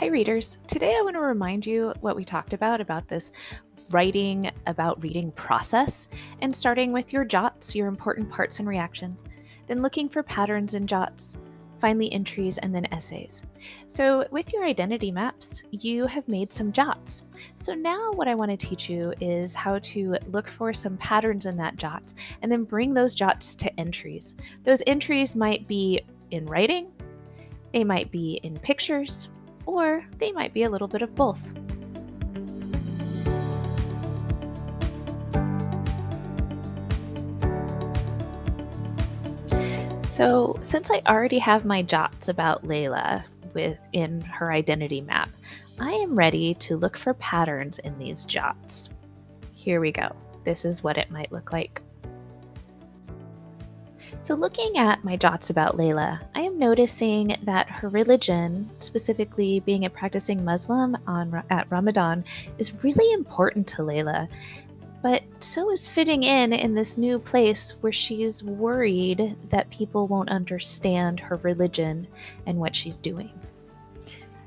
Hi, readers. Today I want to remind you what we talked about this writing about reading process, and starting with your jots, your important parts and reactions, then looking for patterns in jots, finally entries, and then essays. So, with your identity maps, you have made some jots. So, now what I want to teach you is how to look for some patterns in that jot and then bring those jots to entries. Those entries might be in writing, they might be in pictures, or they might be a little bit of both. So, since I already have my jots about Layla within her identity map, I am ready to look for patterns in these jots. Here we go. This is what it might look like. So, looking at my jots about Layla, I am noticing that her religion, specifically being a practicing Muslim at Ramadan, is really important to Layla. But so is fitting in this new place where she's worried that people won't understand her religion and what she's doing.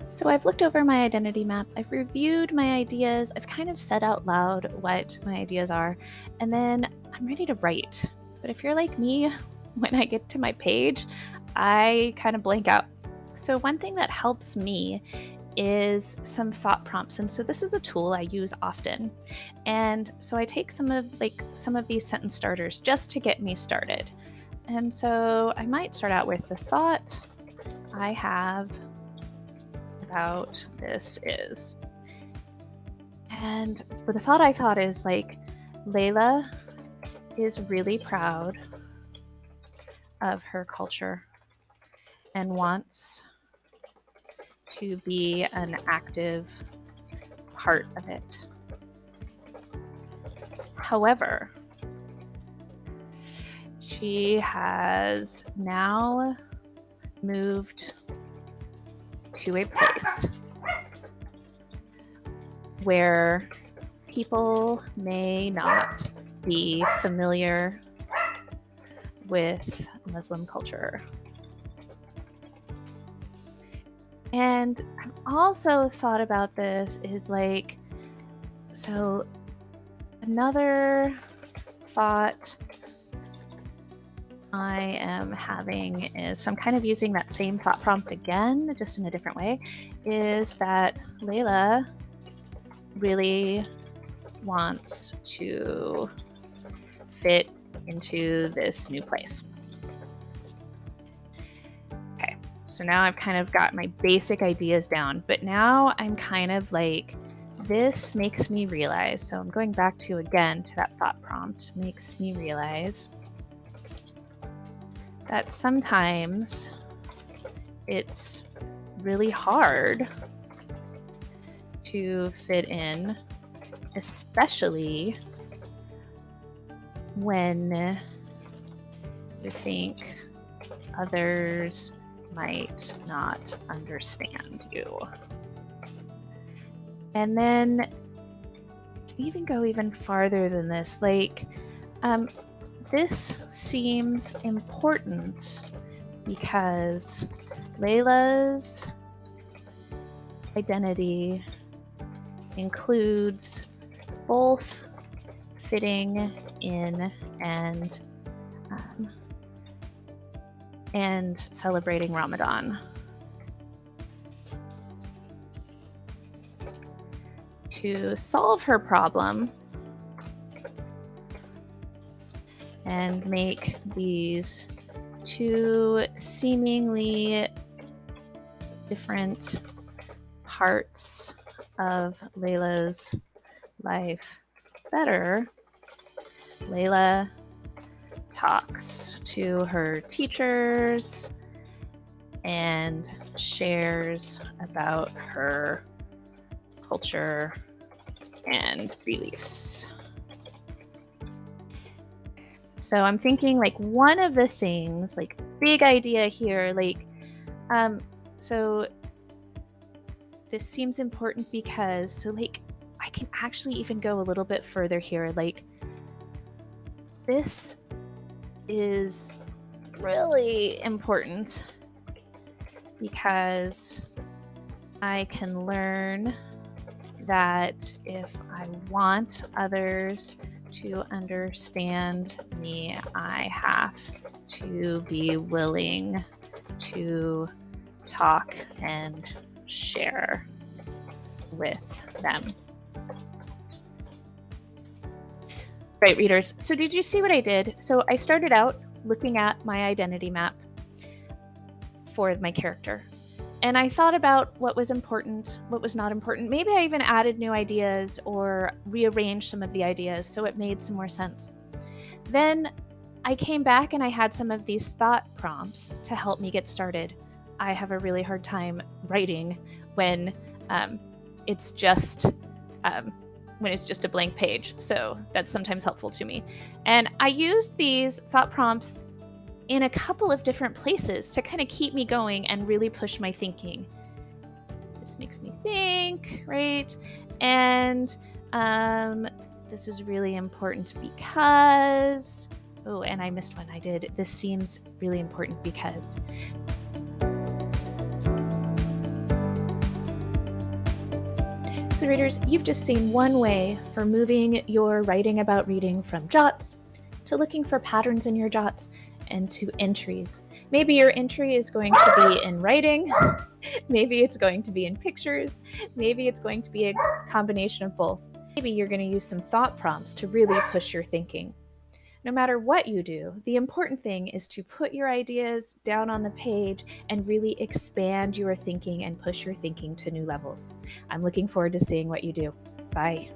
So I've looked over my identity map, I've reviewed my ideas, I've kind of said out loud what my ideas are, and then I'm ready to write. But if you're like me, when I get to my page, I kind of blank out. So one thing that helps me is some thought prompts. And so this is a tool I use often. And so I take some of these sentence starters just to get me started. And so I might start out with the thought I have about this is. And for the thought I thought is like, Layla is really proud of her culture and wants to be an active part of it. However, she has now moved to a place where people may not be familiar with Muslim culture. And I've also thought about this is like, so another thought I am having is, so I'm kind of using that same thought prompt again, just in a different way, is that Layla really wants to fit into this new place. So now I've kind of got my basic ideas down, but now I'm kind of like, this makes me realize, so I'm going back to that thought prompt, makes me realize that sometimes it's really hard to fit in, especially when you think others might not understand you. And then even go even farther than this, like, this seems important because Layla's identity includes both fitting in and celebrating Ramadan. To solve her problem and make these two seemingly different parts of Layla's life better, Layla talks to her teachers and shares about her culture and beliefs. So I'm thinking like one of the things, like big idea here, like, so this seems important because, so like, I can actually even go a little bit further here. Like, this is really important because I can learn that if I want others to understand me, I have to be willing to talk and share with them. Right, readers. So did you see what I did? So I started out looking at my identity map for my character. And I thought about what was important, what was not important. Maybe I even added new ideas or rearranged some of the ideas so it made some more sense. Then I came back and I had some of these thought prompts to help me get started. I have a really hard time writing when it's just when it's just a blank page. So that's sometimes helpful to me. And I used these thought prompts in a couple of different places to kind of keep me going and really push my thinking. This makes me think, right? And this is really important because, oh, and I missed one. I did. This seems really important because. So readers, you've just seen one way for moving your writing about reading from Jots to looking for patterns in your Jots and to entries. Maybe your entry is going to be in writing, maybe it's going to be in pictures, maybe it's going to be a combination of both. Maybe you're going to use some thought prompts to really push your thinking. No matter what you do, the important thing is to put your ideas down on the page and really expand your thinking and push your thinking to new levels. I'm looking forward to seeing what you do. Bye.